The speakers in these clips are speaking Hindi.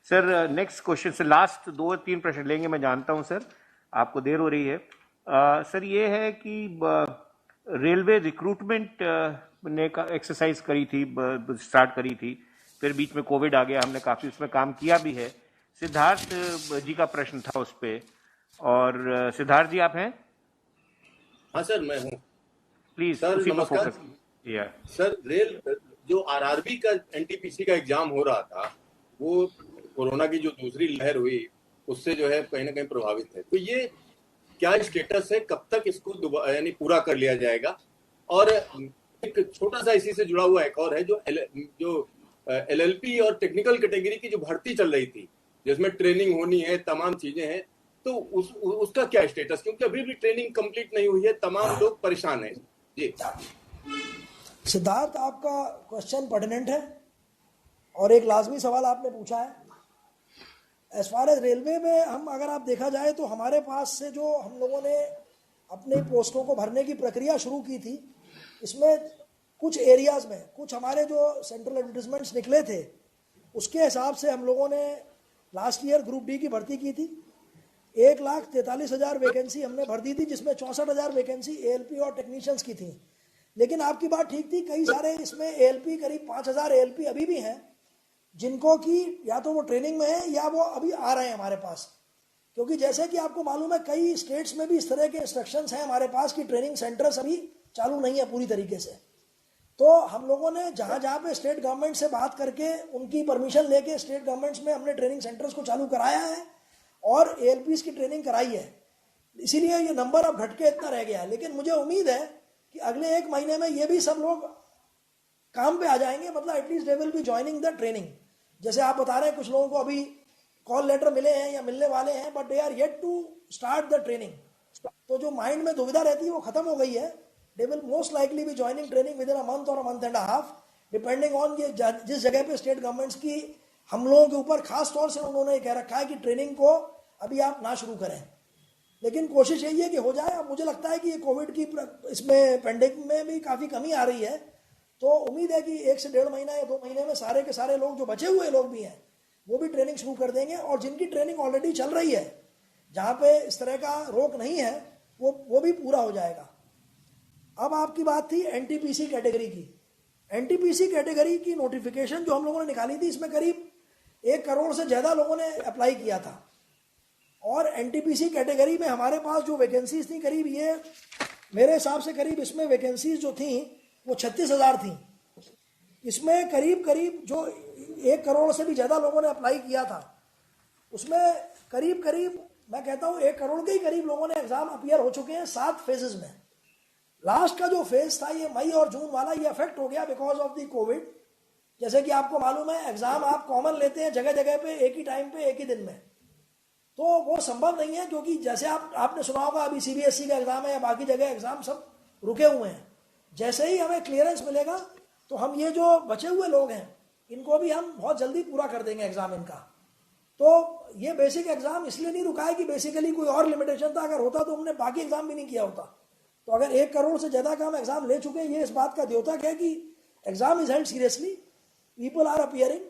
सर नेक्स्ट क्वेश्चन से लास्ट 2-3 प्रश्न लेंगे, मैं जानता हूं सर आपको देर हो रही है। सर ये है कि रेलवे रिक्रूटमेंट ने का एक्सरसाइज करी थी, स्टार्ट करी थी, फिर बीच में कोविड आ गया, हमने काफ़ी उसमें काम किया भी है। सिद्धार्थ जी का प्रश्न था उस पर, और सिद्धार्थ जी आप हैं? हाँ सर, मैं हूँ। प्लीज सर उसी पर नमस्कार। फोकस। सर जो आरआरबी का एनटीपीसी का एग्जाम हो रहा था, वो कोरोना की जो दूसरी लहर हुई उससे जो है कहीं ना कहीं प्रभावित है। तो ये क्या स्टेटस है, कब तक इसको यानी पूरा कर लिया जाएगा? और एक छोटा सा इसी से जुड़ा हुआ एक और है, जो एलएलपी और टेक्निकल कैटेगरी की जो भर्ती चल रही थी, जिसमें ट्रेनिंग होनी है, तमाम चीजें हैं, तो उसका क्या स्टेटस? क्योंकि अभी भी ट्रेनिंग कंप्लीट नहीं हुई है, तमाम लोग परेशान हैं जी। सिद्धार्थ, आपका क्वेश्चन पर्टिनेंट है और एक लाजमी सवाल आपने पूछा है। एज फार एज रेलवे में हम अगर आप देखा जाए तो हमारे पास से जो हम लोगों ने अपने पोस्टों को भरने की प्रक्रिया शुरू की थी, इसमें कुछ एरियाज़ में कुछ हमारे जो सेंट्रल एडवर्टिजमेंट्स निकले थे उसके हिसाब से हम लोगों ने लास्ट ईयर ग्रुप डी की भर्ती की थी। 1,43,000 वैकेंसी हमने भर दी थी, जिसमें 64,000 वैकेंसी एएलपी और टेक्नीशियंस की थी। लेकिन आपकी बात ठीक थी, कई सारे इसमें एएलपी, करीब 5,000 एएलपी अभी भी हैं जिनको कि या तो वो ट्रेनिंग में है या वो अभी आ रहे हैं हमारे पास। क्योंकि जैसे कि आपको मालूम है, कई स्टेट्स में भी इस तरह के इंस्ट्रक्शंस हैं हमारे पास कि ट्रेनिंग सेंटर्स अभी चालू नहीं है पूरी तरीके से। तो हम लोगों ने जहाँ जहाँ पे स्टेट गवर्नमेंट से बात करके उनकी परमिशन लेके स्टेट गवर्नमेंट्स में हमने ट्रेनिंग सेंटर्स को चालू कराया है और एएलपीज की ट्रेनिंग कराई है। इसीलिए ये नंबर अब घट के इतना रह गया है। लेकिन मुझे उम्मीद है कि अगले 1 महीने में ये भी सब लोग काम पे आ जाएंगे, मतलब at least they will be joining the training. जैसे आप बता रहे हैं कुछ लोगों को अभी कॉल लेटर मिले हैं या मिलने वाले हैं, but they are yet to start the training. तो जो माइंड में दुविधा रहती है वो खत्म हो गई है। They will most likely be joining training within a month और a month and a half, depending on ये जिस जगह पे स्टेट गवर्नमेंट्स की हम लोगों के ऊपर खास तौर से उन्होंने कह रखा है कि ट्रेनिंग को अभी आप ना शुरू करें। लेकिन कोशिश यही है कि हो जाए। अब मुझे लगता है कि ये कोविड की इसमें पेंडेमिक में भी काफ़ी कमी आ रही है, तो उम्मीद है कि 1 से 1.5 महीना या 2 महीने में सारे के सारे लोग, जो बचे हुए लोग भी हैं, वो भी ट्रेनिंग शुरू कर देंगे। और जिनकी ट्रेनिंग ऑलरेडी चल रही है, जहाँ पे इस तरह का रोक नहीं है, वो भी पूरा हो जाएगा। अब आपकी बात थी एनटीपीसी कैटेगरी की। एनटीपीसी कैटेगरी की नोटिफिकेशन जो हम लोगों ने निकाली थी, इसमें करीब 1 करोड़ से ज़्यादा लोगों ने अप्लाई किया था। और एनटीपीसी कैटेगरी में हमारे पास जो वैकेंसीज थी, करीब ये मेरे हिसाब से करीब इसमें वैकेंसीज जो थी वो 36,000 थी। इसमें करीब करीब जो 1 करोड़ से भी ज़्यादा लोगों ने अप्लाई किया था, उसमें करीब करीब मैं कहता हूँ 1 करोड़ के ही करीब लोगों ने एग्जाम अपीयर हो चुके हैं 7 फेजेस में। लास्ट का जो फेज था ये मई और जून वाला, ये अफेक्ट हो गया बिकॉज ऑफ द कोविड। जैसे कि आपको मालूम है, एग्जाम आप कॉमन लेते हैं जगह जगह पे एक ही टाइम पे एक ही दिन में, तो वो संभव नहीं है। क्योंकि जैसे आपने सुना होगा, अभी सीबीएसई का एग्जाम है या बाकी जगह एग्जाम सब रुके हुए हैं। जैसे ही हमें क्लियरेंस मिलेगा तो हम ये जो बचे हुए लोग हैं इनको भी हम बहुत जल्दी पूरा कर देंगे एग्जाम इनका। तो ये बेसिक एग्जाम इसलिए नहीं रुका है कि बेसिकली कोई और लिमिटेशन था, अगर होता तो हमने बाकी एग्जाम भी नहीं किया होता। तो अगर 1 करोड़ से ज़्यादा का हम एग्जाम ले चुके हैं, ये इस बात का द्योतक है कि exam is held seriously, people are appearing.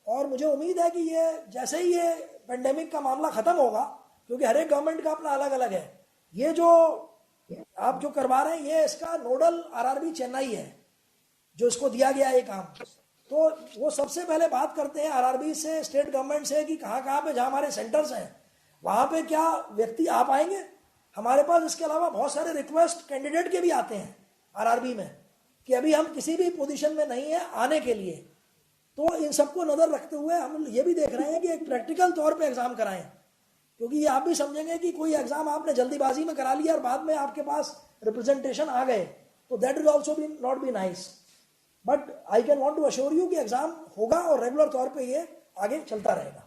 और मुझे उम्मीद है कि ये जैसे ही ये पेंडेमिक का मामला खत्म होगा, क्योंकि हर एक गवर्नमेंट का अपना अलग अलग है, ये जो आप जो करवा रहे हैं ये इसका नोडल आरआरबी चेन्नई है जो इसको दिया गया है काम। तो वो सबसे पहले बात करते हैं आरआरबी से, स्टेट गवर्नमेंट से, कि कहाँ कहाँ पे जहाँ हमारे सेंटर्स हैं वहाँ पे क्या व्यक्ति आ पाएंगे। हमारे पास इसके अलावा बहुत सारे रिक्वेस्ट कैंडिडेट के भी आते हैं आरआरबी में कि अभी हम किसी भी पोजीशन में नहीं है आने के लिए। तो इन सबको नज़र रखते हुए हम ये भी देख रहे हैं कि एक प्रैक्टिकल तौर पे एग्जाम कराएं, क्योंकि ये आप भी समझेंगे कि कोई एग्जाम आपने जल्दीबाजी में करा लिया और बाद में आपके पास रिप्रेजेंटेशन आ गए, तो that will also be not be nice. But I can want to assure you कि एग्जाम होगा और रेगुलर तौर पे ये आगे चलता रहेगा।